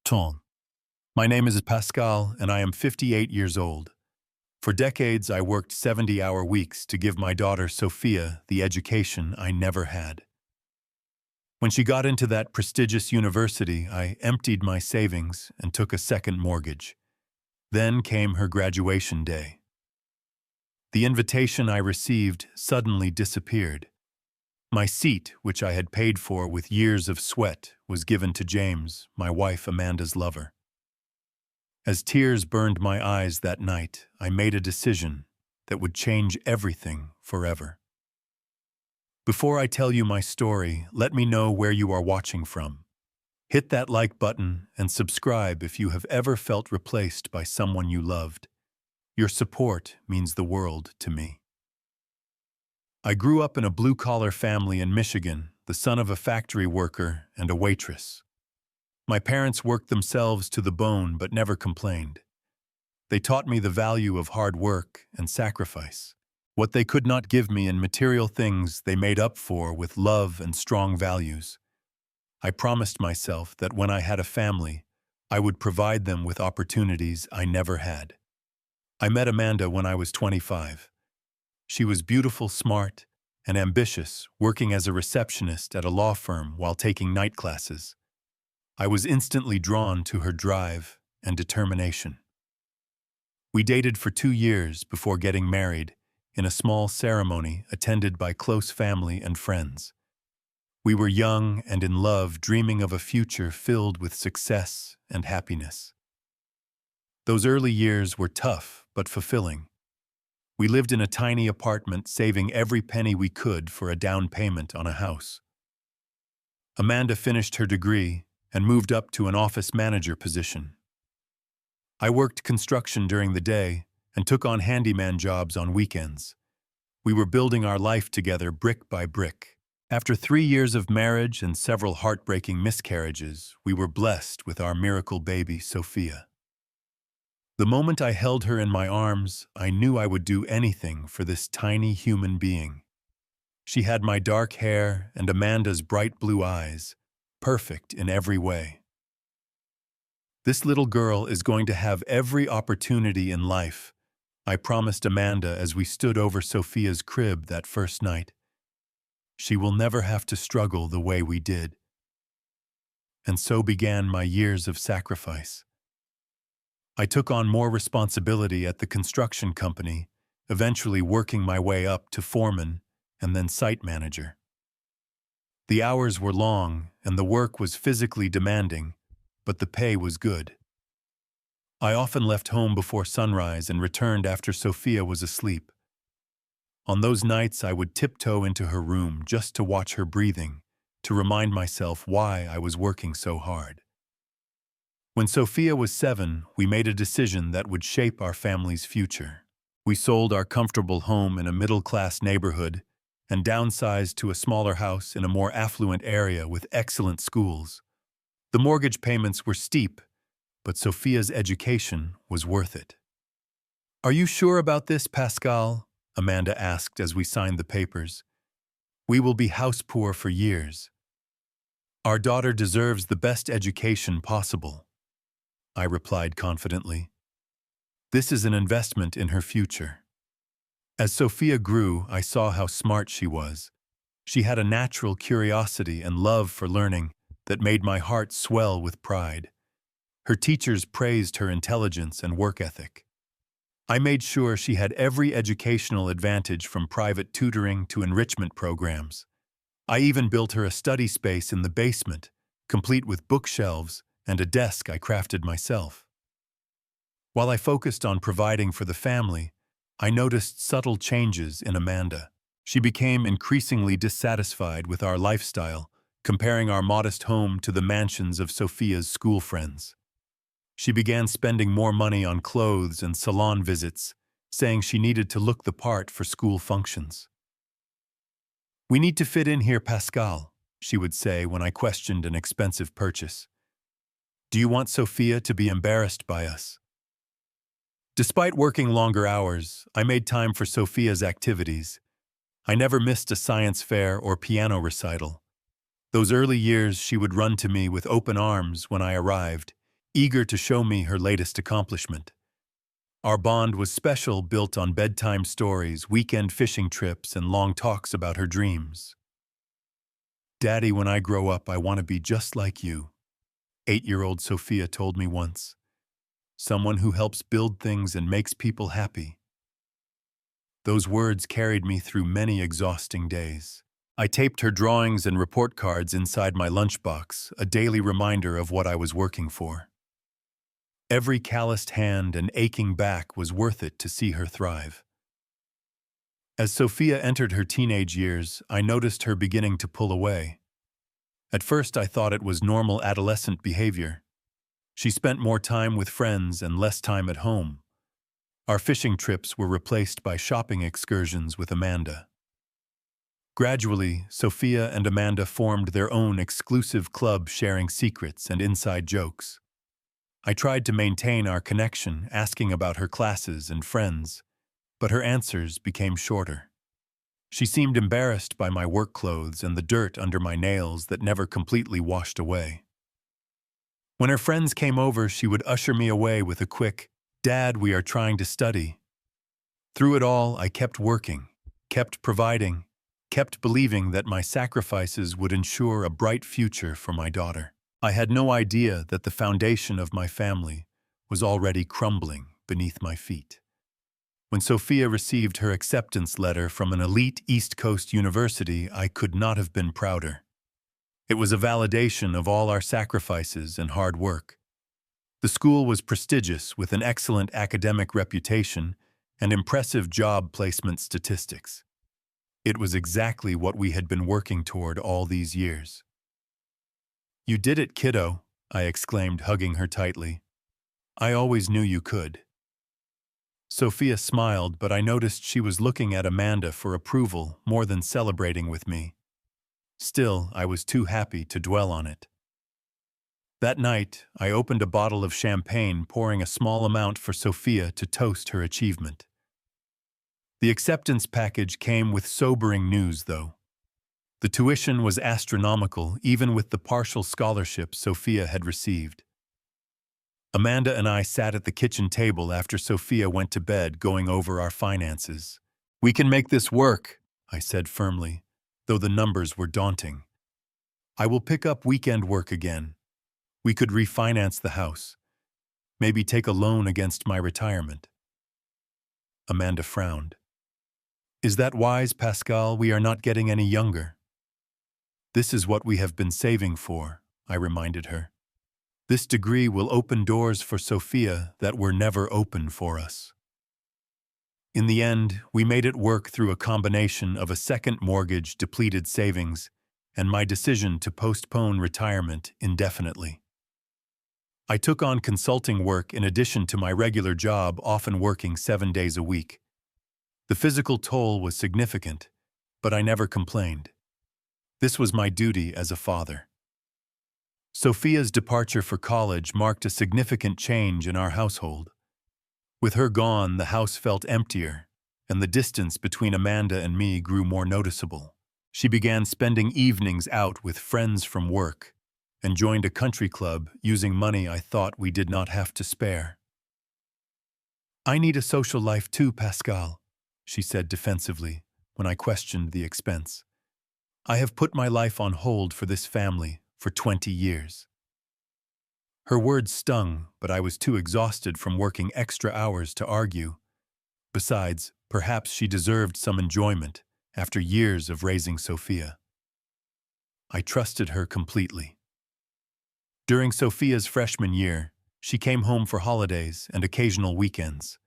Ton. My name is Pascal, and I am 58 years old. For decades, I worked 70-hour weeks to give my daughter Sophia the education I never had. When she got into that prestigious university, I emptied my savings and took a second mortgage. Then came her graduation day. The invitation I received suddenly disappeared. My seat, which I had paid for with years of sweat, was given to James, my wife Amanda's lover. As tears burned my eyes that night, I made a decision that would change everything forever. Before I tell you my story, let me know where you are watching from. Hit that like button and subscribe if you have ever felt replaced by someone you loved. Your support means the world to me. I grew up in a blue-collar family in Michigan, the son of a factory worker and a waitress. My parents worked themselves to the bone but never complained. They taught me the value of hard work and sacrifice. What they could not give me in material things they made up for with love and strong values. I promised myself that when I had a family, I would provide them with opportunities I never had. I met Amanda when I was 25. She was beautiful, smart, and ambitious, working as a receptionist at a law firm while taking night classes. I was instantly drawn to her drive and determination. We dated for 2 years before getting married in a small ceremony attended by close family and friends. We were young and in love, dreaming of a future filled with success and happiness. Those early years were tough but fulfilling. We lived in a tiny apartment, saving every penny we could for a down payment on a house. Amanda finished her degree and moved up to an office manager position. I worked construction during the day and took on handyman jobs on weekends. We were building our life together brick by brick. After 3 years of marriage and several heartbreaking miscarriages, we were blessed with our miracle baby, Sophia. The moment I held her in my arms, I knew I would do anything for this tiny human being. She had my dark hair and Amanda's bright blue eyes, perfect in every way. This little girl is going to have every opportunity in life, I promised Amanda as we stood over Sophia's crib that first night. She will never have to struggle the way we did. And so began my years of sacrifice. I took on more responsibility at the construction company, eventually working my way up to foreman and then site manager. The hours were long and the work was physically demanding, but the pay was good. I often left home before sunrise and returned after Sophia was asleep. On those nights, I would tiptoe into her room just to watch her breathing, to remind myself why I was working so hard. When Sophia was 7, we made a decision that would shape our family's future. We sold our comfortable home in a middle-class neighborhood and downsized to a smaller house in a more affluent area with excellent schools. The mortgage payments were steep, but Sophia's education was worth it. "Are you sure about this, Pascal?" Amanda asked as we signed the papers. "We will be house poor for years. Our daughter deserves the best education possible," I replied confidently. "This is an investment in her future." As Sophia grew, I saw how smart she was. She had a natural curiosity and love for learning that made my heart swell with pride. Her teachers praised her intelligence and work ethic. I made sure she had every educational advantage from private tutoring to enrichment programs. I even built her a study space in the basement, complete with bookshelves and a desk I crafted myself. While I focused on providing for the family, I noticed subtle changes in Amanda. She became increasingly dissatisfied with our lifestyle, comparing our modest home to the mansions of Sophia's school friends. She began spending more money on clothes and salon visits, saying she needed to look the part for school functions. "We need to fit in here, Pascal," she would say when I questioned an expensive purchase. "Do you want Sophia to be embarrassed by us?" Despite working longer hours, I made time for Sophia's activities. I never missed a science fair or piano recital. Those early years, she would run to me with open arms when I arrived, eager to show me her latest accomplishment. Our bond was special, built on bedtime stories, weekend fishing trips, and long talks about her dreams. "Daddy, when I grow up, I want to be just like you," 8-year-old Sophia told me once. "Someone who helps build things and makes people happy." Those words carried me through many exhausting days. I taped her drawings and report cards inside my lunchbox, a daily reminder of what I was working for. Every calloused hand and aching back was worth it to see her thrive. As Sophia entered her teenage years, I noticed her beginning to pull away. At first, I thought it was normal adolescent behavior. She spent more time with friends and less time at home. Our fishing trips were replaced by shopping excursions with Amanda. Gradually, Sophia and Amanda formed their own exclusive club, sharing secrets and inside jokes. I tried to maintain our connection, asking about her classes and friends, but her answers became shorter. She seemed embarrassed by my work clothes and the dirt under my nails that never completely washed away. When her friends came over, she would usher me away with a quick, "Dad, we are trying to study." Through it all, I kept working, kept providing, kept believing that my sacrifices would ensure a bright future for my daughter. I had no idea that the foundation of my family was already crumbling beneath my feet. When Sophia received her acceptance letter from an elite East Coast university, I could not have been prouder. It was a validation of all our sacrifices and hard work. The school was prestigious, with an excellent academic reputation and impressive job placement statistics. It was exactly what we had been working toward all these years. "You did it, kiddo," I exclaimed, hugging her tightly. "I always knew you could." Sophia smiled, but I noticed she was looking at Amanda for approval more than celebrating with me. Still, I was too happy to dwell on it. That night, I opened a bottle of champagne, pouring a small amount for Sophia to toast her achievement. The acceptance package came with sobering news, though. The tuition was astronomical, even with the partial scholarship Sophia had received. Amanda and I sat at the kitchen table after Sophia went to bed, going over our finances. "We can make this work," I said firmly, though the numbers were daunting. "I will pick up weekend work again. We could refinance the house. Maybe take a loan against my retirement." Amanda frowned. "Is that wise, Pascal? We are not getting any younger." "This is what we have been saving for," I reminded her. "This degree will open doors for Sophia that were never open for us." In the end, we made it work through a combination of a second mortgage, depleted savings, and my decision to postpone retirement indefinitely. I took on consulting work in addition to my regular job, often working 7 days a week. The physical toll was significant, but I never complained. This was my duty as a father. Sophia's departure for college marked a significant change in our household. With her gone, the house felt emptier, and the distance between Amanda and me grew more noticeable. She began spending evenings out with friends from work and joined a country club using money I thought we did not have to spare. "I need a social life too, Pascal," she said defensively when I questioned the expense. "I have put my life on hold for this family for 20 years. Her words stung, but I was too exhausted from working extra hours to argue. Besides, perhaps she deserved some enjoyment after years of raising Sophia. I trusted her completely. During Sophia's freshman year, she came home for holidays and occasional weekends.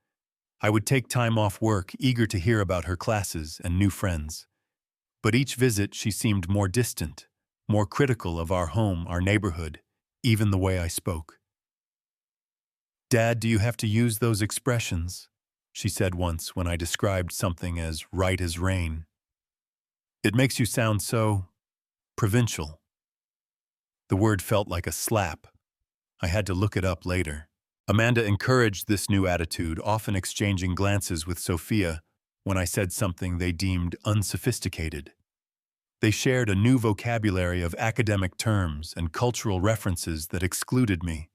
I would take time off work, eager to hear about her classes and new friends. But each visit she seemed more distant, more critical of our home, our neighborhood, even the way I spoke. "Dad, do you have to use those expressions?" she said once when I described something as right as rain. "It makes you sound so provincial." The word felt like a slap. I had to look it up later. Amanda encouraged this new attitude, often exchanging glances with Sophia when I said something they deemed unsophisticated. They shared a new vocabulary of academic terms and cultural references that excluded me.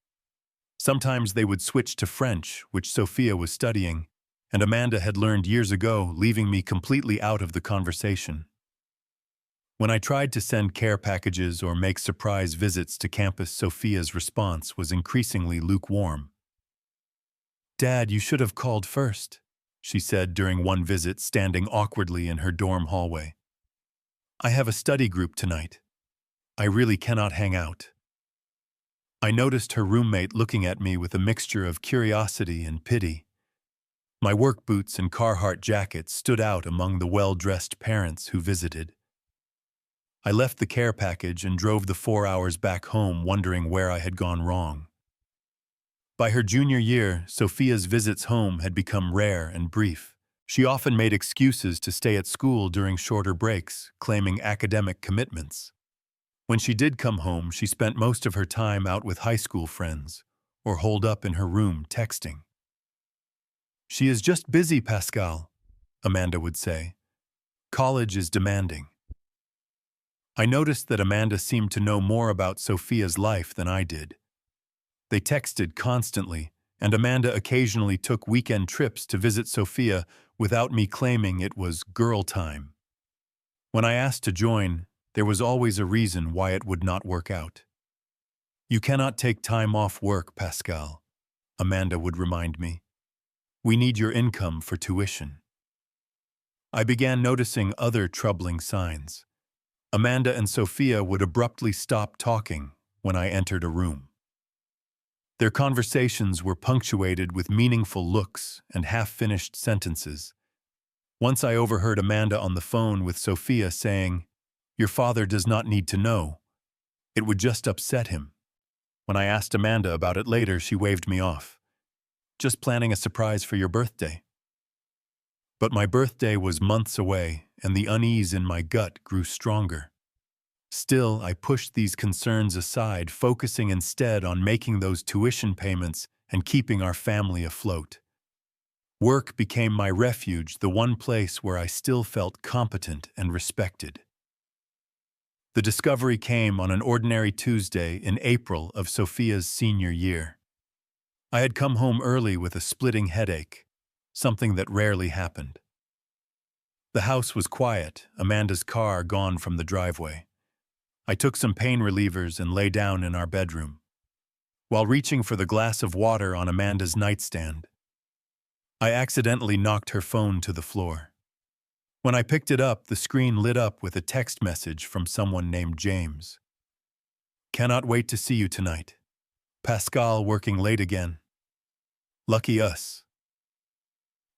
Sometimes they would switch to French, which Sophia was studying, and Amanda had learned years ago, leaving me completely out of the conversation. When I tried to send care packages or make surprise visits to campus, Sophia's response was increasingly lukewarm. "Dad, you should have called first," she said during one visit, standing awkwardly in her dorm hallway. "I have a study group tonight. I really cannot hang out." I noticed her roommate looking at me with a mixture of curiosity and pity. My work boots and Carhartt jacket stood out among the well-dressed parents who visited. I left the care package and drove the 4 hours back home, wondering where I had gone wrong. By her junior year, Sophia's visits home had become rare and brief. She often made excuses to stay at school during shorter breaks, claiming academic commitments. When she did come home, she spent most of her time out with high school friends, or holed up in her room texting. "She is just busy, Pascal," Amanda would say. "College is demanding." I noticed that Amanda seemed to know more about Sophia's life than I did. They texted constantly, and Amanda occasionally took weekend trips to visit Sophia without me claiming it was girl time. When I asked to join, there was always a reason why it would not work out. "You cannot take time off work, Pascal," Amanda would remind me. "We need your income for tuition." I began noticing other troubling signs. Amanda and Sophia would abruptly stop talking when I entered a room. Their conversations were punctuated with meaningful looks and half-finished sentences. Once I overheard Amanda on the phone with Sophia saying, "Your father does not need to know. It would just upset him." When I asked Amanda about it later, she waved me off. "Just planning a surprise for your birthday." But my birthday was months away, and the unease in my gut grew stronger. Still, I pushed these concerns aside, focusing instead on making those tuition payments and keeping our family afloat. Work became my refuge, the one place where I still felt competent and respected. The discovery came on an ordinary Tuesday in April of Sophia's senior year. I had come home early with a splitting headache, something that rarely happened. The house was quiet, Amanda's car gone from the driveway. I took some pain relievers and lay down in our bedroom. While reaching for the glass of water on Amanda's nightstand, I accidentally knocked her phone to the floor. When I picked it up, the screen lit up with a text message from someone named James. "Cannot wait to see you tonight. Pascal working late again. Lucky us."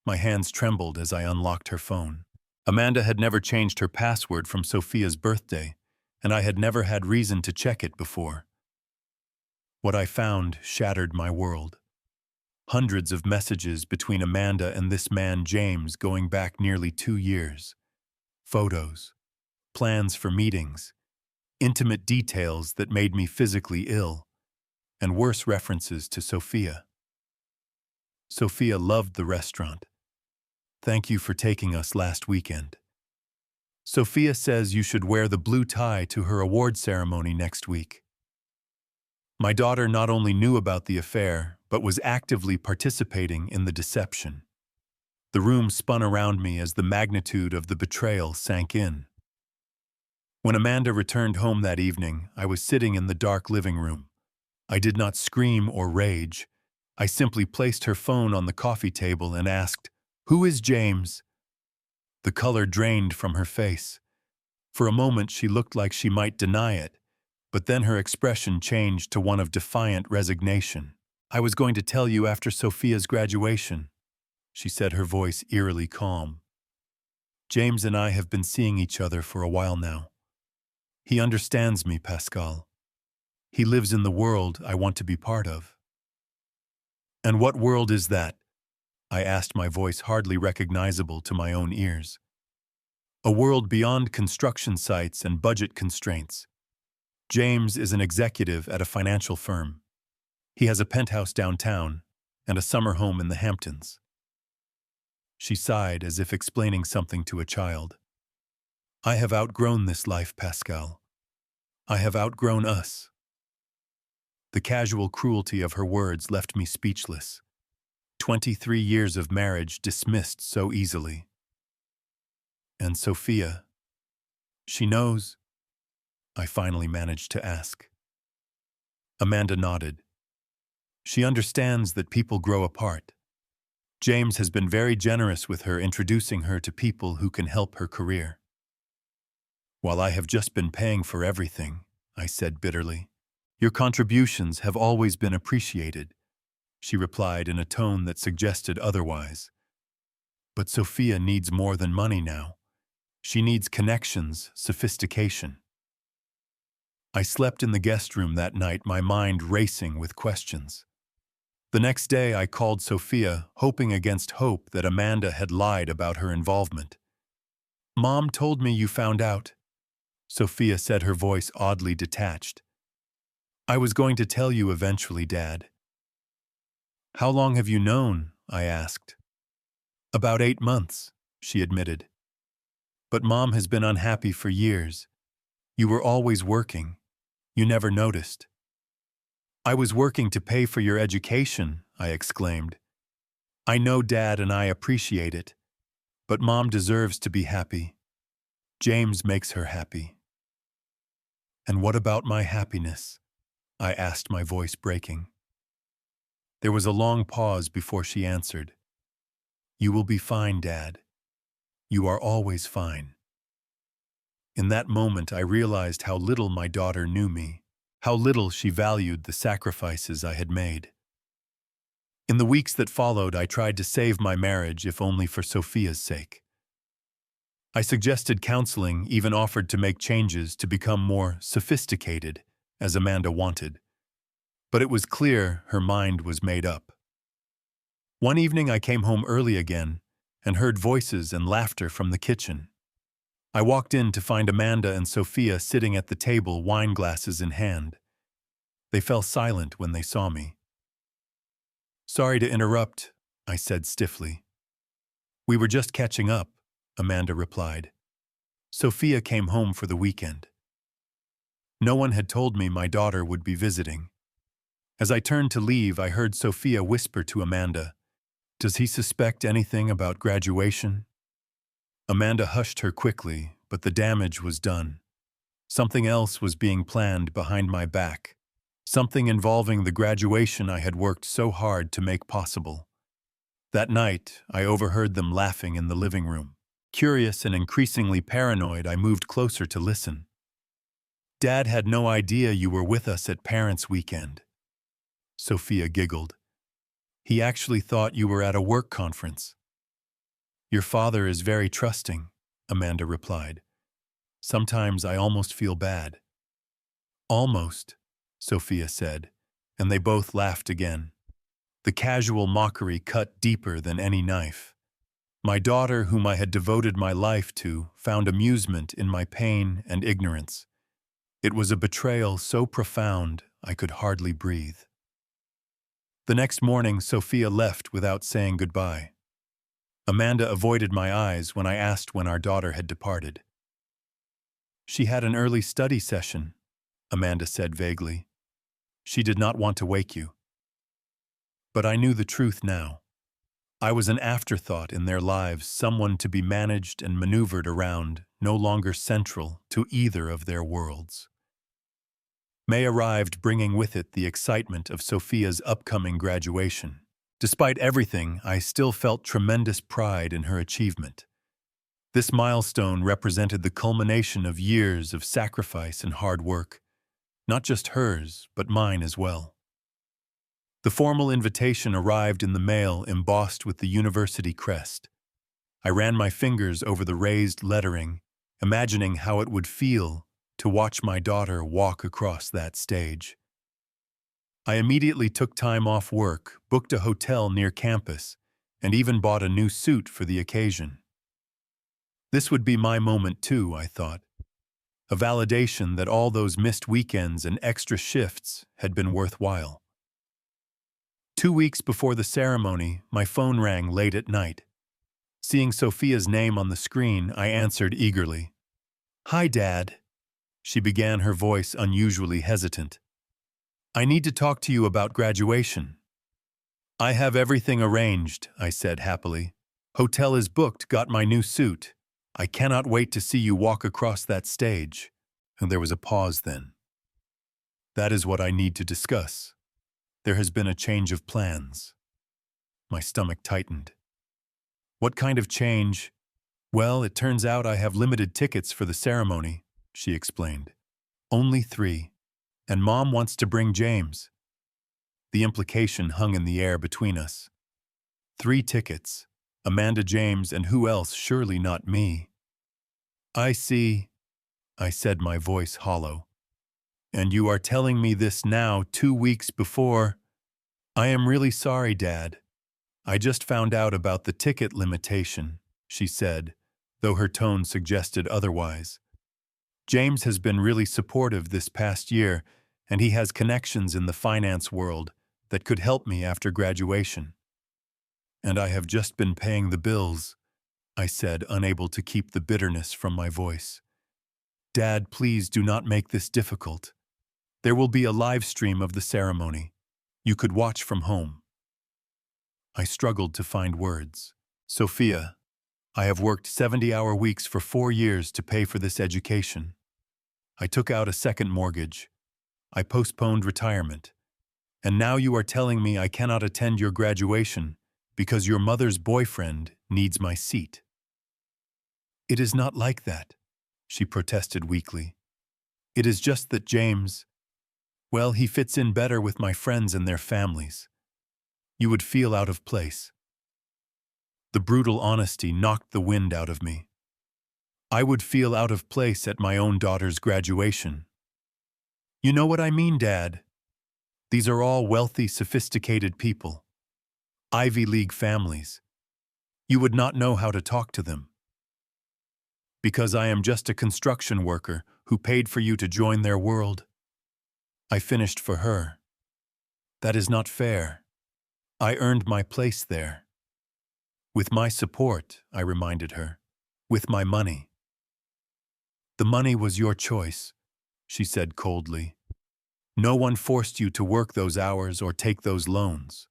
My hands trembled as I unlocked her phone. Amanda had never changed her password from Sophia's birthday, and I had never had reason to check it before. What I found shattered my world. Hundreds of messages between Amanda and this man James going back nearly 2 years. Photos, plans for meetings, intimate details that made me physically ill, and worse references to Sophia. "Sophia loved the restaurant. Thank you for taking us last weekend. Sophia says you should wear the blue tie to her award ceremony next week." My daughter not only knew about the affair, but was actively participating in the deception. The room spun around me as the magnitude of the betrayal sank in. When Amanda returned home that evening, I was sitting in the dark living room. I did not scream or rage. I simply placed her phone on the coffee table and asked, "Who is James?" The color drained from her face. For a moment she looked like she might deny it, but then her expression changed to one of defiant resignation. "I was going to tell you after Sophia's graduation," she said, her voice eerily calm. "James and I have been seeing each other for a while now. He understands me, Pascal. He lives in the world I want to be part of." "And what world is that?" I asked, my voice hardly recognizable to my own ears. "A world beyond construction sites and budget constraints. James is an executive at a financial firm. He has a penthouse downtown and a summer home in the Hamptons." She sighed as if explaining something to a child. "I have outgrown this life, Pascal. I have outgrown us." The casual cruelty of her words left me speechless. 23 years of marriage dismissed so easily. And Sophia, she knows? I finally managed to ask. Amanda nodded. She understands that people grow apart. James has been very generous with her, introducing her to people who can help her career. While I have just been paying for everything, I said bitterly. Your contributions have always been appreciated, she replied in a tone that suggested otherwise. But Sophia needs more than money now. She needs connections, sophistication. I slept in the guest room that night, my mind racing with questions. The next day I called Sophia, hoping against hope that Amanda had lied about her involvement. Mom told me you found out, Sophia said, her voice oddly detached. I was going to tell you eventually, Dad. How long have you known? I asked. About 8 months, she admitted. But Mom has been unhappy for years. You were always working. You never noticed. I was working to pay for your education, I exclaimed. I know Dad and I appreciate it, but Mom deserves to be happy. James makes her happy. And what about my happiness? I asked, my voice breaking. There was a long pause before she answered. You will be fine, Dad. You are always fine. In that moment, I realized how little my daughter knew me, how little she valued the sacrifices I had made. In the weeks that followed, I tried to save my marriage, if only for Sophia's sake. I suggested counseling, even offered to make changes to become more sophisticated, as Amanda wanted. But it was clear her mind was made up. One evening I came home early again and heard voices and laughter from the kitchen. I walked in to find Amanda and Sophia sitting at the table, wine glasses in hand. They fell silent when they saw me. Sorry to interrupt, I said stiffly. We were just catching up, Amanda replied. Sophia came home for the weekend. No one had told me my daughter would be visiting. As I turned to leave, I heard Sophia whisper to Amanda, Does he suspect anything about graduation? Amanda hushed her quickly, but the damage was done. Something else was being planned behind my back, something involving the graduation I had worked so hard to make possible. That night, I overheard them laughing in the living room. Curious and increasingly paranoid, I moved closer to listen. Dad had no idea you were with us at Parents' Weekend. Sophia giggled. He actually thought you were at a work conference. Your father is very trusting, Amanda replied. Sometimes I almost feel bad. Almost, Sophia said, and they both laughed again. The casual mockery cut deeper than any knife. My daughter, whom I had devoted my life to, found amusement in my pain and ignorance. It was a betrayal so profound I could hardly breathe. The next morning, Sophia left without saying goodbye. Amanda avoided my eyes when I asked when our daughter had departed. She had an early study session, Amanda said vaguely. She did not want to wake you. But I knew the truth now. I was an afterthought in their lives, someone to be managed and maneuvered around, no longer central to either of their worlds. May arrived, bringing with it the excitement of Sophia's upcoming graduation. Despite everything, I still felt tremendous pride in her achievement. This milestone represented the culmination of years of sacrifice and hard work, not just hers, but mine as well. The formal invitation arrived in the mail, embossed with the university crest. I ran my fingers over the raised lettering, imagining how it would feel to watch my daughter walk across that stage. I immediately took time off work, booked a hotel near campus, and even bought a new suit for the occasion. This would be my moment too, I thought. A validation that all those missed weekends and extra shifts had been worthwhile. 2 weeks before the ceremony, my phone rang late at night. Seeing Sophia's name on the screen, I answered eagerly. Hi, Dad. She began, her voice unusually hesitant. I need to talk to you about graduation. I have everything arranged, I said happily. Hotel is booked, got my new suit. I cannot wait to see you walk across that stage. And there was a pause then. That is what I need to discuss. There has been a change of plans. My stomach tightened. What kind of change? Well, it turns out I have limited tickets for the ceremony, she explained. Only 3. And Mom wants to bring James. The implication hung in the air between us. 3 tickets. Amanda, James, and who else? Surely not me. I see, I said, my voice hollow. And you are telling me this now, 2 weeks before? I am really sorry, Dad. I just found out about the ticket limitation, she said, though her tone suggested otherwise. James has been really supportive this past year, and he has connections in the finance world that could help me after graduation. And I have just been paying the bills, I said, unable to keep the bitterness from my voice. Dad, please do not make this difficult. There will be a live stream of the ceremony. You could watch from home. I struggled to find words. Sophia, I have worked 70-hour weeks for 4 years to pay for this education. I took out a second mortgage. I postponed retirement. And now you are telling me I cannot attend your graduation because your mother's boyfriend needs my seat. It is not like that, she protested weakly. It is just that James, well, he fits in better with my friends and their families. You would feel out of place. The brutal honesty knocked the wind out of me. I would feel out of place at my own daughter's graduation. You know what I mean, Dad? These are all wealthy, sophisticated people. Ivy League families. You would not know how to talk to them. Because I am just a construction worker who paid for you to join their world. I finished for her. That is not fair. I earned my place there. With my support, I reminded her. With my money. The money was your choice, she said coldly. No one forced you to work those hours or take those loans.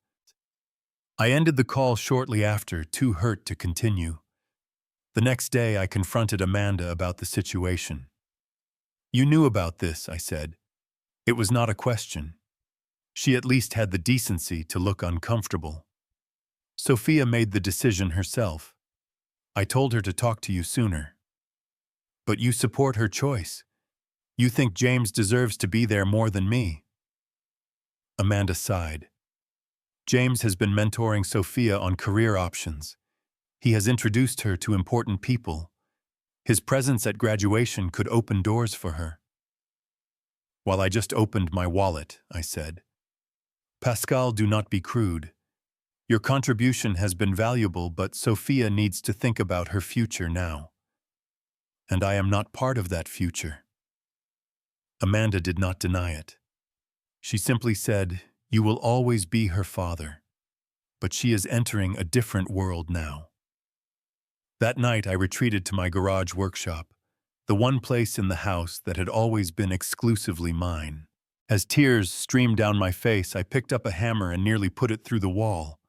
I ended the call shortly after, too hurt to continue. The next day, I confronted Amanda about the situation. You knew about this, I said. It was not a question. She at least had the decency to look uncomfortable. Sophia made the decision herself. I told her to talk to you sooner. But you support her choice. You think James deserves to be there more than me. Amanda sighed. James has been mentoring Sophia on career options. He has introduced her to important people. His presence at graduation could open doors for her. While I just opened my wallet, I said. Pascal, do not be crude. Your contribution has been valuable, but Sophia needs to think about her future now. And I am not part of that future. Amanda did not deny it. She simply said, you will always be her father. But she is entering a different world now. That night I retreated to my garage workshop, the one place in the house that had always been exclusively mine. As tears streamed down my face, I picked up a hammer and nearly put it through the wall.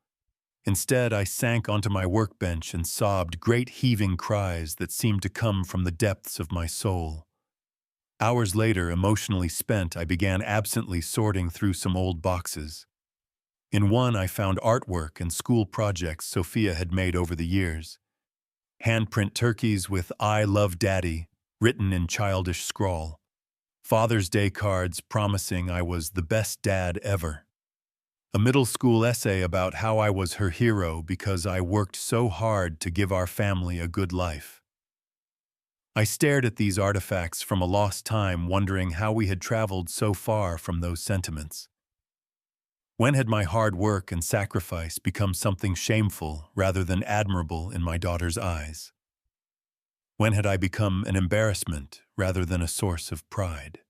Instead, I sank onto my workbench and sobbed great heaving cries that seemed to come from the depths of my soul. Hours later, emotionally spent, I began absently sorting through some old boxes. In one, I found artwork and school projects Sophia had made over the years. Handprint turkeys with "I love Daddy" written in childish scrawl. Father's Day cards promising I was the best dad ever. A middle school essay about how I was her hero because I worked so hard to give our family a good life. I stared at these artifacts from a lost time, wondering how we had traveled so far from those sentiments. When had my hard work and sacrifice become something shameful rather than admirable in my daughter's eyes? When had I become an embarrassment rather than a source of pride?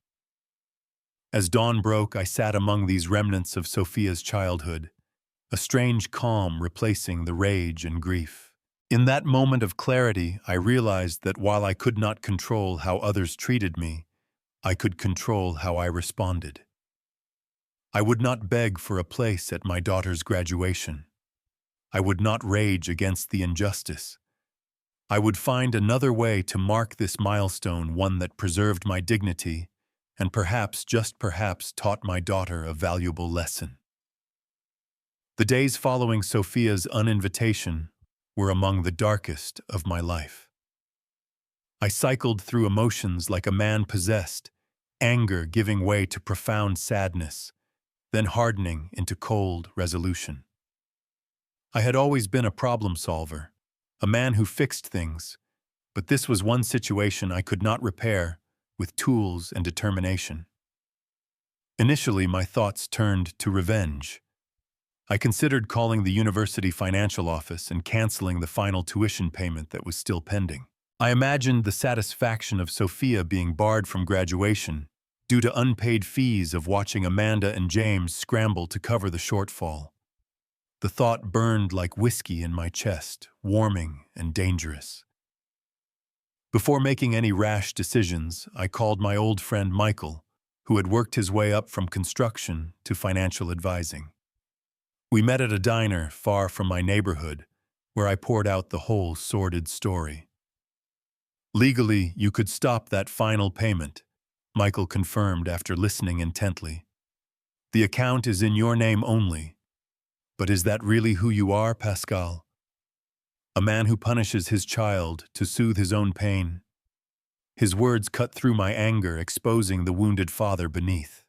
As dawn broke, I sat among these remnants of Sophia's childhood, a strange calm replacing the rage and grief. In that moment of clarity, I realized that while I could not control how others treated me, I could control how I responded. I would not beg for a place at my daughter's graduation. I would not rage against the injustice. I would find another way to mark this milestone, one that preserved my dignity and perhaps, just perhaps, taught my daughter a valuable lesson. The days following Sophia's uninvitation were among the darkest of my life. I cycled through emotions like a man possessed, anger giving way to profound sadness, then hardening into cold resolution. I had always been a problem solver, a man who fixed things, but this was one situation I could not repair with tools and determination. Initially, my thoughts turned to revenge. I considered calling the university financial office and canceling the final tuition payment that was still pending. I imagined the satisfaction of Sophia being barred from graduation due to unpaid fees of watching Amanda and James scramble to cover the shortfall. The thought burned like whiskey in my chest, warming and dangerous. Before making any rash decisions, I called my old friend Michael, who had worked his way up from construction to financial advising. We met at a diner far from my neighborhood, where I poured out the whole sordid story. Legally, you could stop that final payment, Michael confirmed after listening intently. The account is in your name only. But is that really who you are, Pascal? A man who punishes his child to soothe his own pain? His words cut through my anger, exposing the wounded father beneath.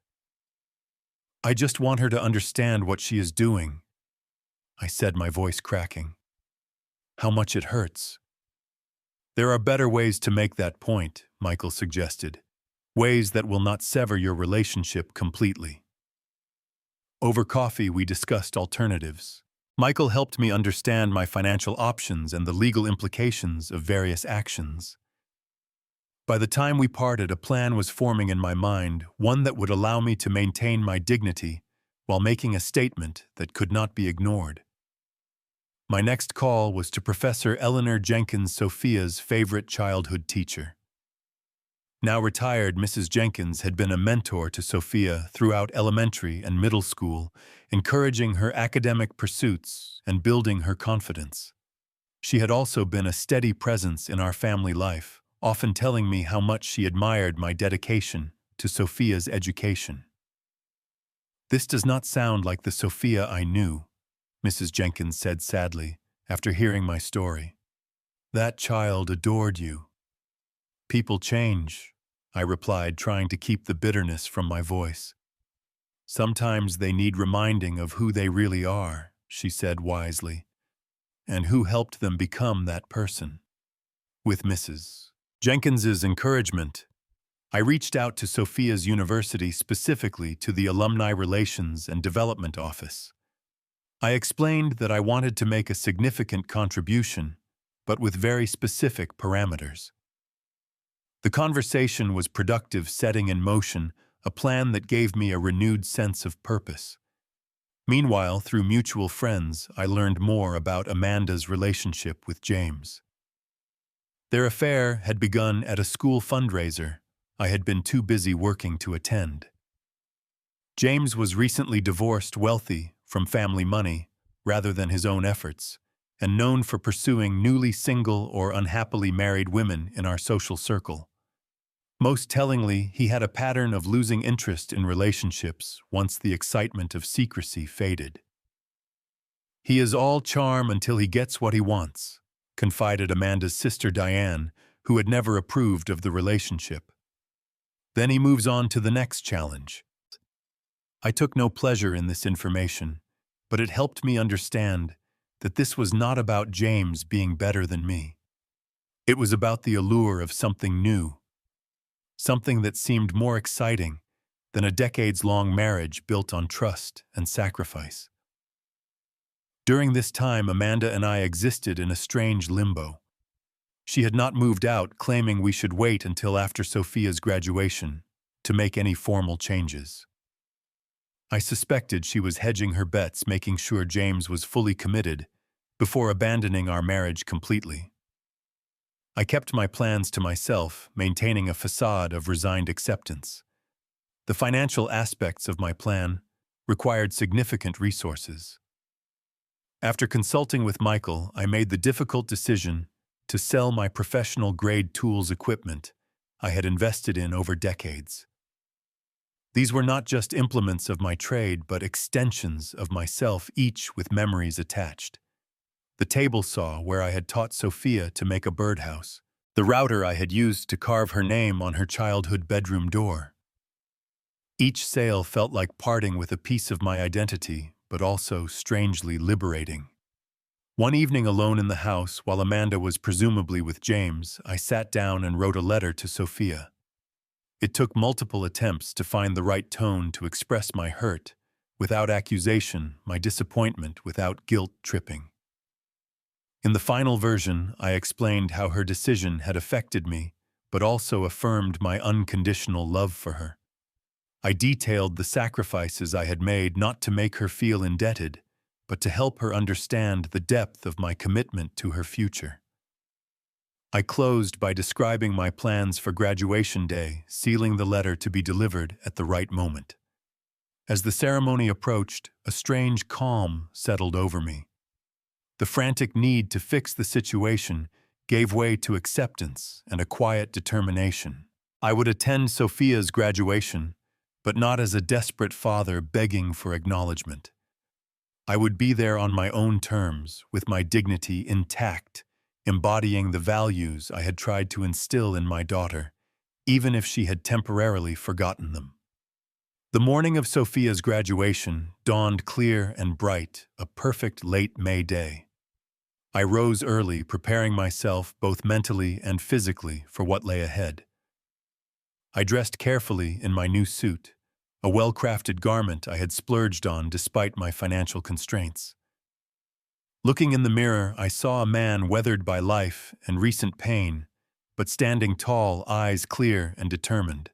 I just want her to understand what she is doing, I said, my voice cracking. How much it hurts. There are better ways to make that point, Michael suggested. Ways that will not sever your relationship completely. Over coffee, we discussed alternatives. Michael helped me understand my financial options and the legal implications of various actions. By the time we parted, a plan was forming in my mind, one that would allow me to maintain my dignity while making a statement that could not be ignored. My next call was to Professor Eleanor Jenkins, Sophia's favorite childhood teacher. Now retired, Mrs. Jenkins had been a mentor to Sophia throughout elementary and middle school, encouraging her academic pursuits and building her confidence. She had also been a steady presence in our family life, often telling me how much she admired my dedication to Sophia's education. This does not sound like the Sophia I knew, Mrs. Jenkins said sadly, after hearing my story. That child adored you. People change, I replied, trying to keep the bitterness from my voice. Sometimes they need reminding of who they really are, she said wisely, and who helped them become that person. With Mrs. Jenkins's encouragement, I reached out to Sophia's university, specifically to the Alumni Relations and Development Office. I explained that I wanted to make a significant contribution, but with very specific parameters. The conversation was productive, setting in motion a plan that gave me a renewed sense of purpose. Meanwhile, through mutual friends, I learned more about Amanda's relationship with James. Their affair had begun at a school fundraiser I had been too busy working to attend. James was recently divorced, wealthy from family money rather than his own efforts, and known for pursuing newly single or unhappily married women in our social circle. Most tellingly, he had a pattern of losing interest in relationships once the excitement of secrecy faded. He is all charm until he gets what he wants, confided Amanda's sister Diane, who had never approved of the relationship. Then he moves on to the next challenge. I took no pleasure in this information, but it helped me understand that this was not about James being better than me. It was about the allure of something new, something that seemed more exciting than a decades-long marriage built on trust and sacrifice. During this time, Amanda and I existed in a strange limbo. She had not moved out, claiming we should wait until after Sophia's graduation to make any formal changes. I suspected she was hedging her bets, making sure James was fully committed before abandoning our marriage completely. I kept my plans to myself, maintaining a facade of resigned acceptance. The financial aspects of my plan required significant resources. After consulting with Michael, I made the difficult decision to sell my professional-grade tools equipment I had invested in over decades. These were not just implements of my trade, but extensions of myself, each with memories attached. The table saw where I had taught Sophia to make a birdhouse, the router I had used to carve her name on her childhood bedroom door. Each sale felt like parting with a piece of my identity, but also strangely liberating. One evening alone in the house, while Amanda was presumably with James, I sat down and wrote a letter to Sophia. It took multiple attempts to find the right tone to express my hurt, without accusation, my disappointment without guilt-tripping. In the final version, I explained how her decision had affected me, but also affirmed my unconditional love for her. I detailed the sacrifices I had made not to make her feel indebted, but to help her understand the depth of my commitment to her future. I closed by describing my plans for graduation day, sealing the letter to be delivered at the right moment. As the ceremony approached, a strange calm settled over me. The frantic need to fix the situation gave way to acceptance and a quiet determination. I would attend Sophia's graduation, but not as a desperate father begging for acknowledgement. I would be there on my own terms, with my dignity intact, embodying the values I had tried to instill in my daughter, even if she had temporarily forgotten them. The morning of Sophia's graduation dawned clear and bright, a perfect late May day. I rose early, preparing myself both mentally and physically for what lay ahead. I dressed carefully in my new suit, a well-crafted garment I had splurged on despite my financial constraints. Looking in the mirror, I saw a man weathered by life and recent pain, but standing tall, eyes clear and determined.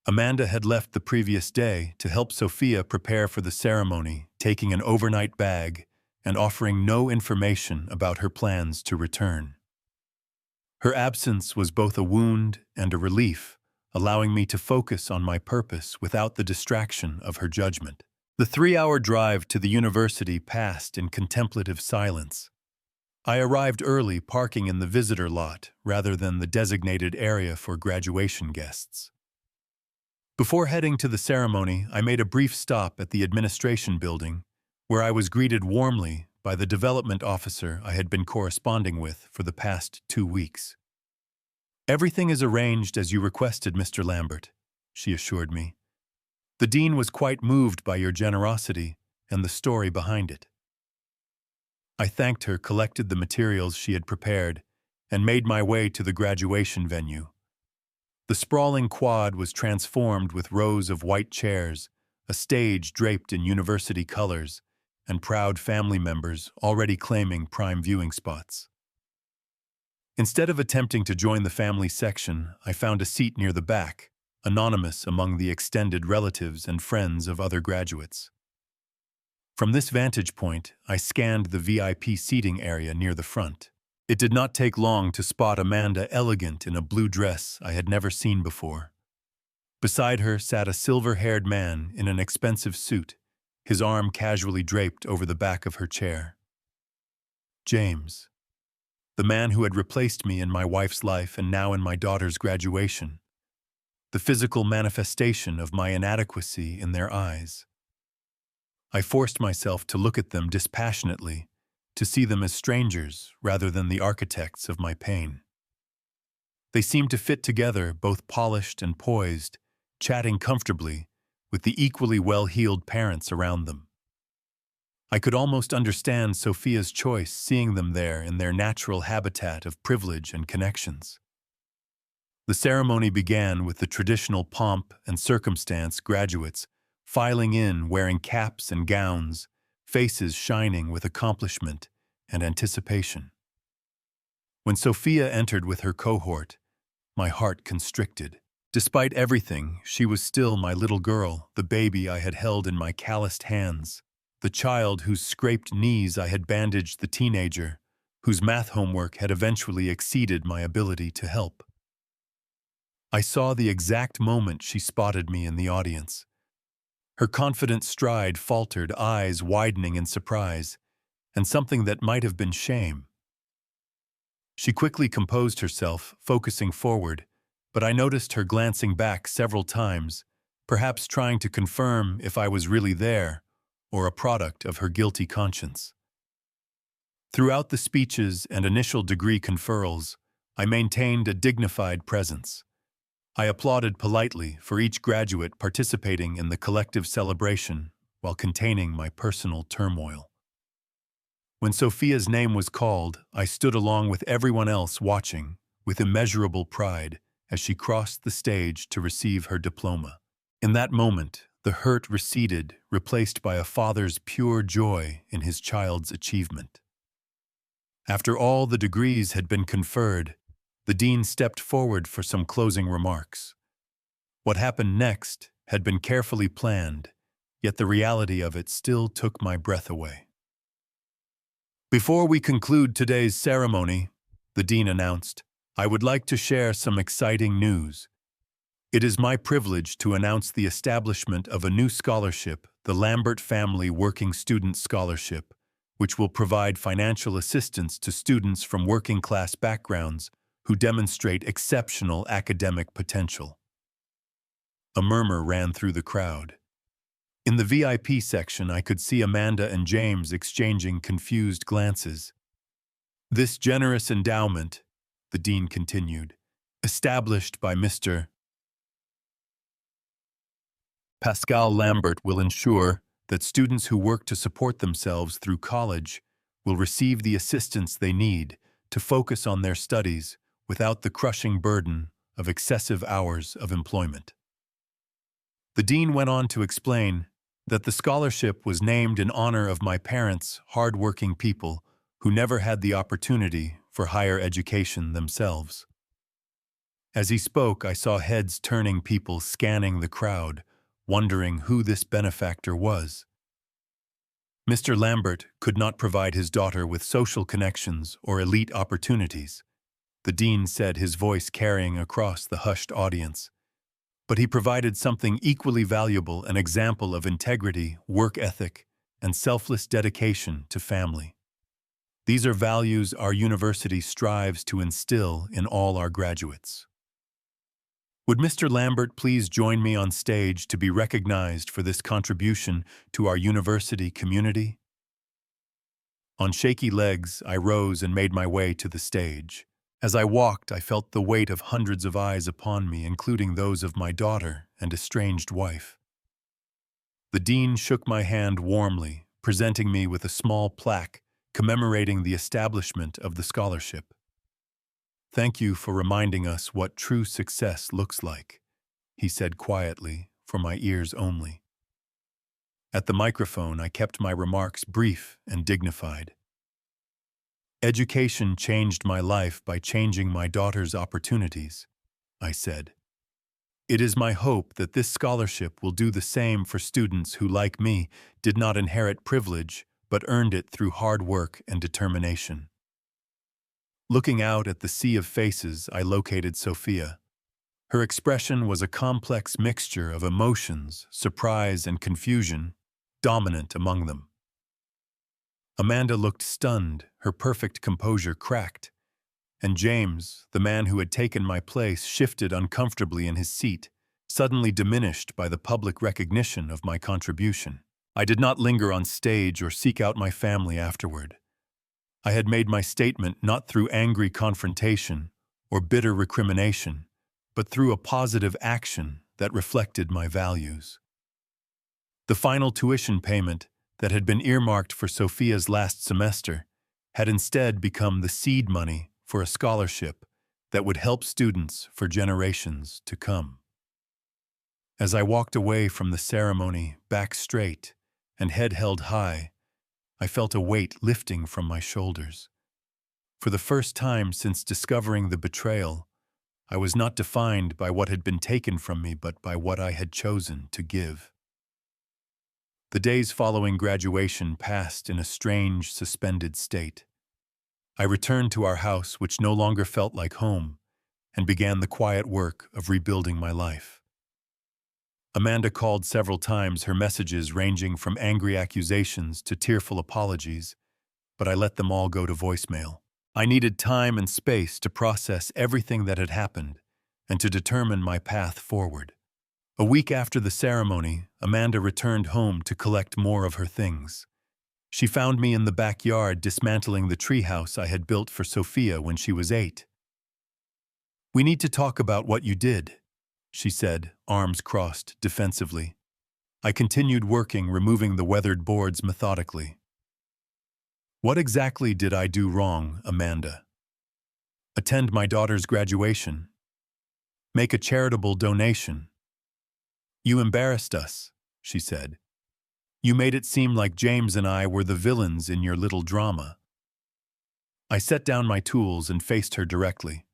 Amanda had left the previous day to help Sophia prepare for the ceremony, taking an overnight bag and offering no information about her plans to return. Her absence was both a wound and a relief, allowing me to focus on my purpose without the distraction of her judgment. The 3-hour drive to the university passed in contemplative silence. I arrived early, parking in the visitor lot rather than the designated area for graduation guests. Before heading to the ceremony, I made a brief stop at the administration building, where I was greeted warmly by the development officer I had been corresponding with for the past 2 weeks. "Everything is arranged as you requested, Mr. Lambert," she assured me. "The dean was quite moved by your generosity and the story behind it." I thanked her, collected the materials she had prepared, and made my way to the graduation venue. The sprawling quad was transformed with rows of white chairs, a stage draped in university colors, and proud family members already claiming prime viewing spots. Instead of attempting to join the family section, I found a seat near the back, anonymous among the extended relatives and friends of other graduates. From this vantage point, I scanned the VIP seating area near the front. It did not take long to spot Amanda, elegant in a blue dress I had never seen before. Beside her sat a silver-haired man in an expensive suit, his arm casually draped over the back of her chair. James, the man who had replaced me in my wife's life and now in my daughter's graduation. The physical manifestation of my inadequacy in their eyes. I forced myself to look at them dispassionately, to see them as strangers rather than the architects of my pain. They seemed to fit together, both polished and poised, chatting comfortably, with the equally well-heeled parents around them. I could almost understand Sophia's choice, seeing them there in their natural habitat of privilege and connections. The ceremony began with the traditional pomp and circumstance, graduates filing in wearing caps and gowns, faces shining with accomplishment and anticipation. When Sophia entered with her cohort, my heart constricted. Despite everything, she was still my little girl, the baby I had held in my calloused hands, the child whose scraped knees I had bandaged, the teenager whose math homework had eventually exceeded my ability to help. I saw the exact moment she spotted me in the audience. Her confident stride faltered, eyes widening in surprise, and something that might have been shame. She quickly composed herself, focusing forward, but I noticed her glancing back several times, perhaps trying to confirm if I was really there or a product of her guilty conscience. Throughout the speeches and initial degree conferrals, I maintained a dignified presence. I applauded politely for each graduate participating in the collective celebration while containing my personal turmoil. When Sophia's name was called, I stood along with everyone else watching, with immeasurable pride, as she crossed the stage to receive her diploma. In that moment, the hurt receded, replaced by a father's pure joy in his child's achievement. After all the degrees had been conferred, the dean stepped forward for some closing remarks. What happened next had been carefully planned, yet the reality of it still took my breath away. Before we conclude today's ceremony, the dean announced, I would like to share some exciting news. It is my privilege to announce the establishment of a new scholarship, the Lambert Family Working Student Scholarship, which will provide financial assistance to students from working-class backgrounds who demonstrate exceptional academic potential. A murmur ran through the crowd. In the VIP section, I could see Amanda and James exchanging confused glances. This generous endowment, the dean continued, established by Mr. Pascal Lambert, will ensure that students who work to support themselves through college will receive the assistance they need to focus on their studies without the crushing burden of excessive hours of employment. The dean went on to explain that the scholarship was named in honor of my parents, hard-working people who never had the opportunity for higher education themselves. As he spoke, I saw heads turning, people scanning the crowd, wondering who this benefactor was. Mr. Lambert could not provide his daughter with social connections or elite opportunities, the dean said, his voice carrying across the hushed audience. But he provided something equally valuable, an example of integrity, work ethic, and selfless dedication to family. These are values our university strives to instill in all our graduates. Would Mr. Lambert please join me on stage to be recognized for this contribution to our university community? On shaky legs, I rose and made my way to the stage. As I walked, I felt the weight of hundreds of eyes upon me, including those of my daughter and estranged wife. The dean shook my hand warmly, presenting me with a small plaque commemorating the establishment of the scholarship. Thank you for reminding us what true success looks like, he said quietly, for my ears only. At the microphone, I kept my remarks brief and dignified. Education changed my life by changing my daughter's opportunities, I said. It is my hope that this scholarship will do the same for students who, like me, did not inherit privilege but earned it through hard work and determination. Looking out at the sea of faces, I located Sophia. Her expression was a complex mixture of emotions, surprise, and confusion, dominant among them. Amanda looked stunned, her perfect composure cracked, and James, the man who had taken my place, shifted uncomfortably in his seat, suddenly diminished by the public recognition of my contribution. I did not linger on stage or seek out my family afterward. I had made my statement not through angry confrontation or bitter recrimination, but through a positive action that reflected my values. The final tuition payment that had been earmarked for Sophia's last semester had instead become the seed money for a scholarship that would help students for generations to come. As I walked away from the ceremony, back straight and head held high, I felt a weight lifting from my shoulders. For the first time since discovering the betrayal, I was not defined by what had been taken from me, but by what I had chosen to give. The days following graduation passed in a strange, suspended state. I returned to our house, which no longer felt like home, and began the quiet work of rebuilding my life. Amanda called several times, her messages ranging from angry accusations to tearful apologies, but I let them all go to voicemail. I needed time and space to process everything that had happened and to determine my path forward. A week after the ceremony, Amanda returned home to collect more of her things. She found me in the backyard dismantling the treehouse I had built for Sophia when she was 8. "We need to talk about what you did," she said, arms crossed defensively. I continued working, removing the weathered boards methodically. "What exactly did I do wrong, Amanda?" "Attend my daughter's graduation. Make a charitable donation." "You embarrassed us," she said. "You made it seem like James and I were the villains in your little drama." I set down my tools and faced her directly.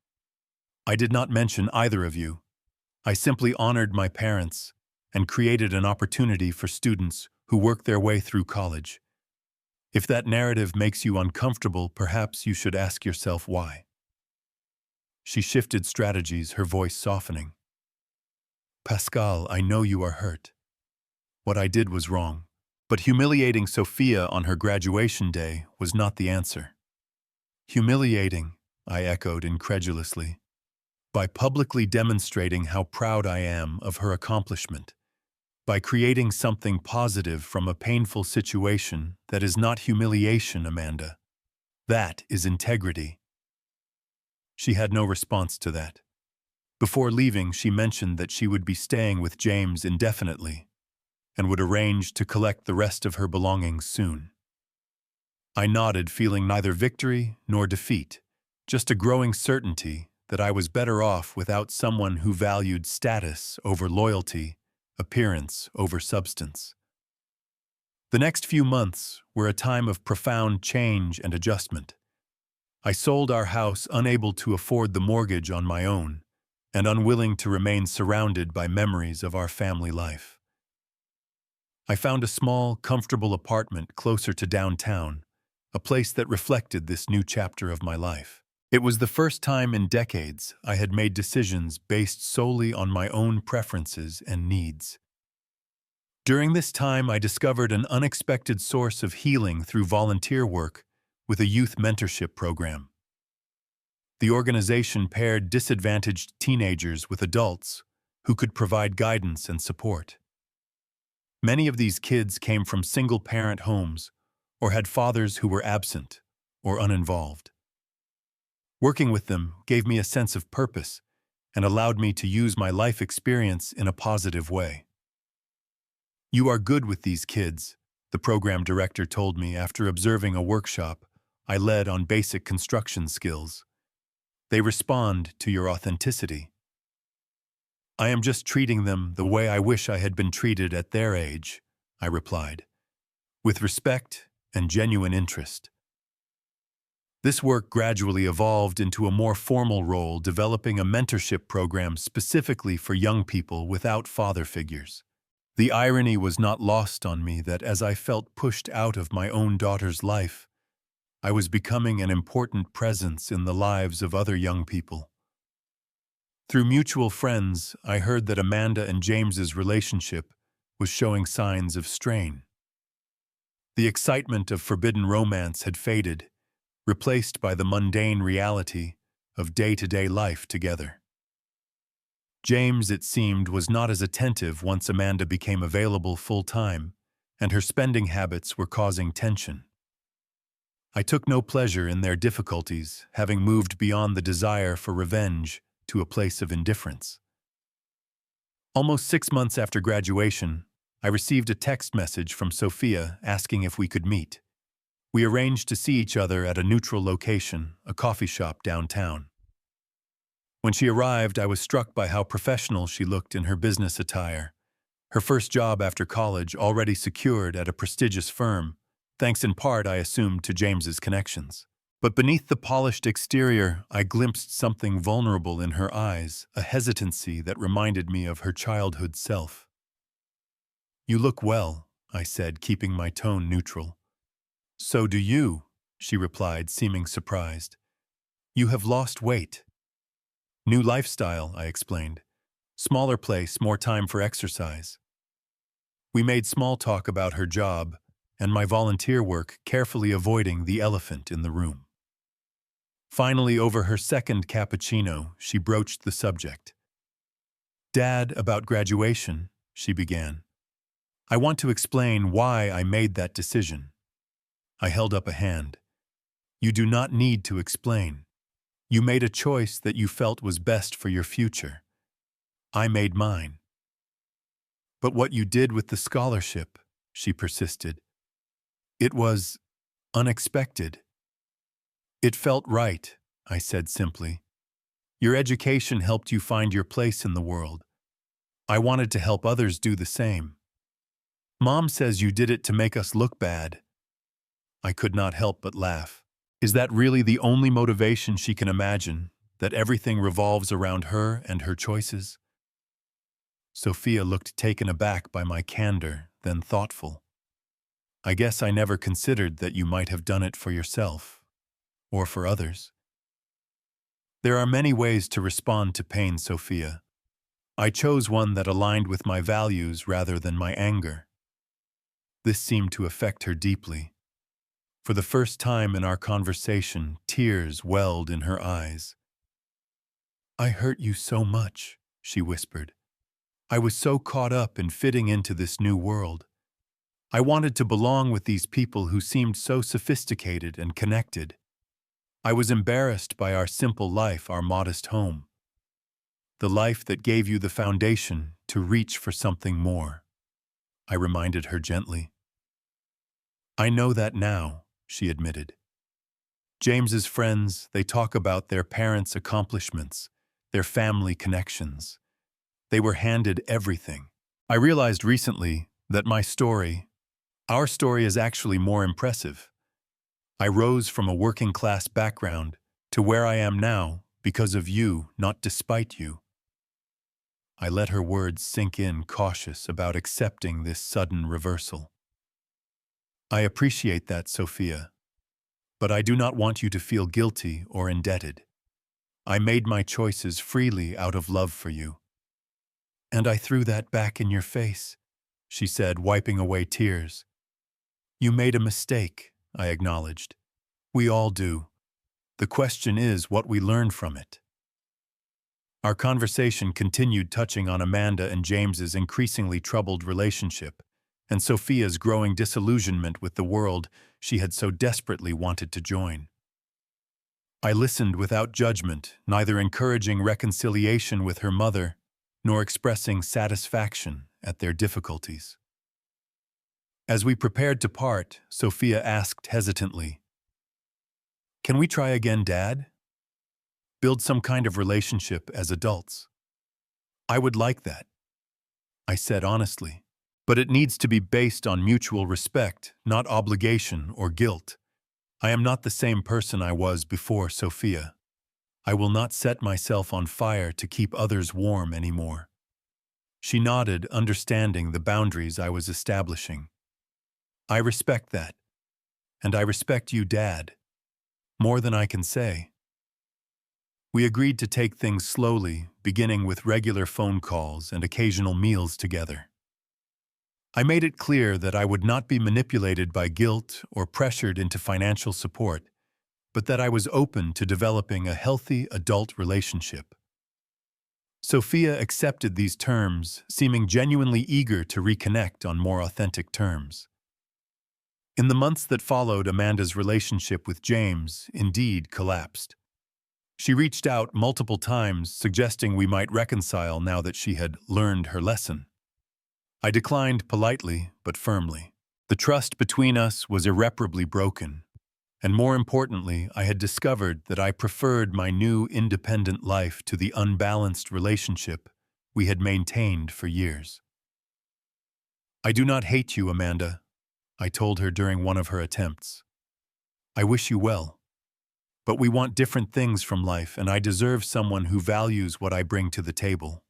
"I did not mention either of you. I simply honored my parents and created an opportunity for students who work their way through college. If that narrative makes you uncomfortable, perhaps you should ask yourself why." She shifted strategies, her voice softening. "Pascal, I know you are hurt. What I did was wrong. But humiliating Sophia on her graduation day was not the answer." "Humiliating," I echoed incredulously. "By publicly demonstrating how proud I am of her accomplishment. By creating something positive from a painful situation that is not humiliation, Amanda. That is integrity." She had no response to that. Before leaving, she mentioned that she would be staying with James indefinitely and would arrange to collect the rest of her belongings soon. I nodded, feeling neither victory nor defeat, just a growing certainty that I was better off without someone who valued status over loyalty, appearance over substance. The next few months were a time of profound change and adjustment. I sold our house, unable to afford the mortgage on my own, and unwilling to remain surrounded by memories of our family life. I found a small, comfortable apartment closer to downtown, a place that reflected this new chapter of my life. It was the first time in decades I had made decisions based solely on my own preferences and needs. During this time, I discovered an unexpected source of healing through volunteer work with a youth mentorship program. The organization paired disadvantaged teenagers with adults who could provide guidance and support. Many of these kids came from single-parent homes or had fathers who were absent or uninvolved. Working with them gave me a sense of purpose and allowed me to use my life experience in a positive way. "You are good with these kids," the program director told me after observing a workshop I led on basic construction skills. "They respond to your authenticity." "I am just treating them the way I wish I had been treated at their age," I replied, with respect and genuine interest. This work gradually evolved into a more formal role, developing a mentorship program specifically for young people without father figures. The irony was not lost on me that as I felt pushed out of my own daughter's life, I was becoming an important presence in the lives of other young people. Through mutual friends, I heard that Amanda and James's relationship was showing signs of strain. The excitement of forbidden romance had faded, replaced by the mundane reality of day-to-day life together. James, it seemed, was not as attentive once Amanda became available full-time, and her spending habits were causing tension. I took no pleasure in their difficulties, having moved beyond the desire for revenge to a place of indifference. Almost 6 months after graduation, I received a text message from Sophia asking if we could meet. We arranged to see each other at a neutral location, a coffee shop downtown. When she arrived, I was struck by how professional she looked in her business attire. Her first job after college, already secured at a prestigious firm, thanks in part, I assumed, to James's connections. But beneath the polished exterior, I glimpsed something vulnerable in her eyes, a hesitancy that reminded me of her childhood self. "You look well," I said, keeping my tone neutral. "So do you," she replied, seeming surprised. "You have lost weight." "New lifestyle," I explained. Smaller place, more time for exercise. We made small talk about her job and my volunteer work, carefully avoiding the elephant in the room. Finally, over her second cappuccino, she broached the subject. "Dad, about graduation," she began. "I want to explain why I made that decision." I held up a hand. "You do not need to explain. You made a choice that you felt was best for your future. I made mine." "But what you did with the scholarship," she persisted. "It was unexpected." "It felt right," I said simply. "Your education helped you find your place in the world. I wanted to help others do the same." "Mom says you did it to make us look bad." I could not help but laugh. Is that really the only motivation she can imagine, that everything revolves around her and her choices? Sophia looked taken aback by my candor, then thoughtful. "I guess I never considered that you might have done it for yourself, or for others." There are many ways to respond to pain, Sophia. I chose one that aligned with my values rather than my anger. This seemed to affect her deeply. For the first time in our conversation, tears welled in her eyes. "I hurt you so much," she whispered. "I was so caught up in fitting into this new world. I wanted to belong with these people who seemed so sophisticated and connected. I was embarrassed by our simple life, our modest home. The life that gave you the foundation to reach for something more," I reminded her gently. "I know that now," she admitted. "James's friends, they talk about their parents' accomplishments, their family connections. They were handed everything. I realized recently that our story is actually more impressive. I rose from a working-class background to where I am now because of you, not despite you." I let her words sink in, cautious about accepting this sudden reversal. "I appreciate that, Sophia, but I do not want you to feel guilty or indebted. I made my choices freely out of love for you." "And I threw that back in your face," she said, wiping away tears. "You made a mistake," I acknowledged. "We all do. The question is what we learn from it." Our conversation continued, touching on Amanda and James's increasingly troubled relationship, and Sophia's growing disillusionment with the world she had so desperately wanted to join. I listened without judgment, neither encouraging reconciliation with her mother nor expressing satisfaction at their difficulties. As we prepared to part, Sophia asked hesitantly, "Can we try again, Dad? Build some kind of relationship as adults?" "I would like that," I said honestly, "but it needs to be based on mutual respect, not obligation or guilt. I am not the same person I was before, Sophia. I will not set myself on fire to keep others warm anymore." She nodded, understanding the boundaries I was establishing. "I respect that. And I respect you, Dad. More than I can say." We agreed to take things slowly, beginning with regular phone calls and occasional meals together. I made it clear that I would not be manipulated by guilt or pressured into financial support, but that I was open to developing a healthy adult relationship. Sophia accepted these terms, seeming genuinely eager to reconnect on more authentic terms. In the months that followed, Amanda's relationship with James indeed collapsed. She reached out multiple times, suggesting we might reconcile now that she had learned her lesson. I declined politely but firmly. The trust between us was irreparably broken, and more importantly, I had discovered that I preferred my new independent life to the unbalanced relationship we had maintained for years. "I do not hate you, Amanda," I told her during one of her attempts. "I wish you well. But we want different things from life, and I deserve someone who values what I bring to the table."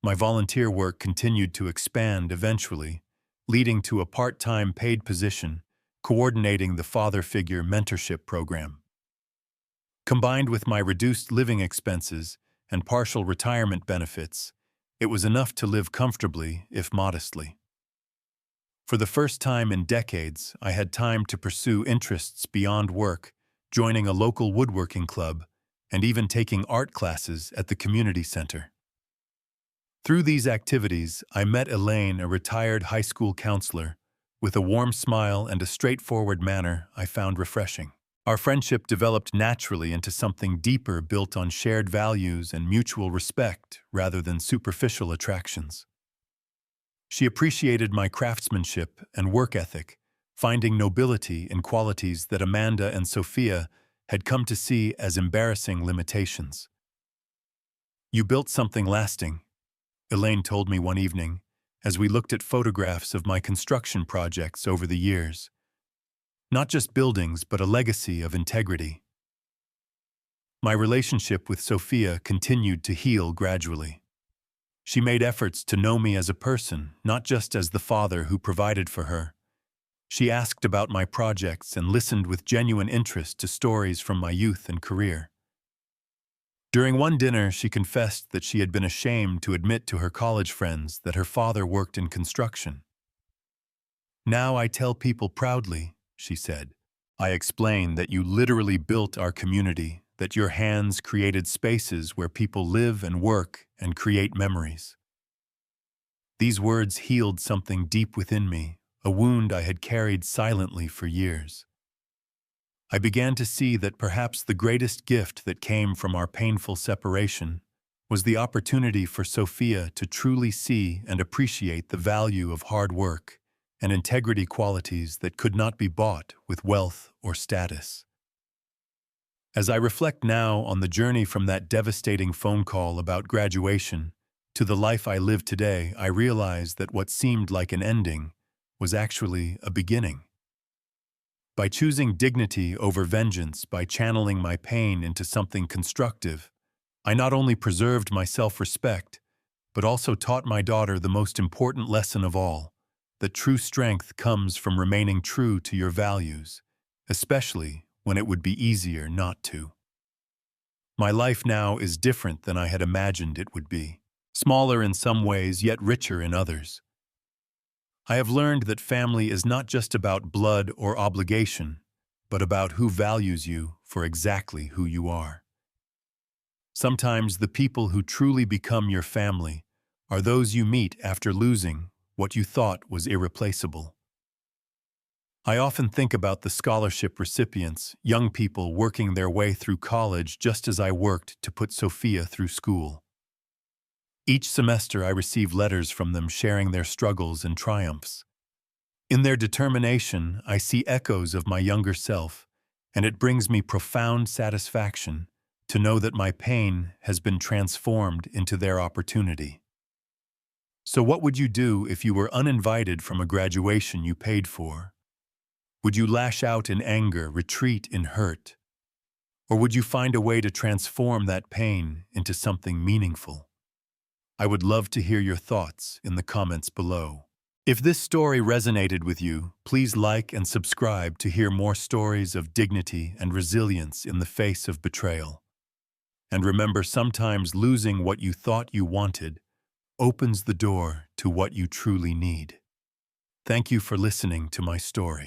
My volunteer work continued to expand eventually, leading to a part-time paid position, coordinating the father figure mentorship program. Combined with my reduced living expenses, and partial retirement benefits, it was enough to live comfortably, if modestly. For the first time in decades, I had time to pursue interests beyond work, joining a local woodworking club, and even taking art classes at the community center. Through these activities, I met Elaine, a retired high school counselor, with a warm smile and a straightforward manner I found refreshing. Our friendship developed naturally into something deeper, built on shared values and mutual respect rather than superficial attractions. She appreciated my craftsmanship and work ethic, finding nobility in qualities that Amanda and Sophia had come to see as embarrassing limitations. "You built something lasting," Elaine told me one evening, as we looked at photographs of my construction projects over the years. "Not just buildings, but a legacy of integrity." My relationship with Sophia continued to heal gradually. She made efforts to know me as a person, not just as the father who provided for her. She asked about my projects and listened with genuine interest to stories from my youth and career. During one dinner, she confessed that she had been ashamed to admit to her college friends that her father worked in construction. "Now I tell people proudly," she said. "I explain that you literally built our community, that your hands created spaces where people live and work and create memories." These words healed something deep within me, a wound I had carried silently for years. I began to see that perhaps the greatest gift that came from our painful separation was the opportunity for Sophia to truly see and appreciate the value of hard work and integrity, qualities that could not be bought with wealth or status. As I reflect now on the journey from that devastating phone call about graduation to the life I live today, I realize that what seemed like an ending was actually a beginning. By choosing dignity over vengeance, by channeling my pain into something constructive, I not only preserved my self-respect, but also taught my daughter the most important lesson of all, that true strength comes from remaining true to your values, especially when it would be easier not to. My life now is different than I had imagined it would be. Smaller in some ways, yet richer in others. I have learned that family is not just about blood or obligation, but about who values you for exactly who you are. Sometimes the people who truly become your family are those you meet after losing what you thought was irreplaceable. I often think about the scholarship recipients, young people working their way through college just as I worked to put Sophia through school. Each semester I receive letters from them sharing their struggles and triumphs. In their determination, I see echoes of my younger self, and it brings me profound satisfaction to know that my pain has been transformed into their opportunity. So what would you do if you were uninvited from a graduation you paid for? Would you lash out in anger, retreat in hurt? Or would you find a way to transform that pain into something meaningful? I would love to hear your thoughts in the comments below. If this story resonated with you, please like and subscribe to hear more stories of dignity and resilience in the face of betrayal. And remember, sometimes losing what you thought you wanted opens the door to what you truly need. Thank you for listening to my story.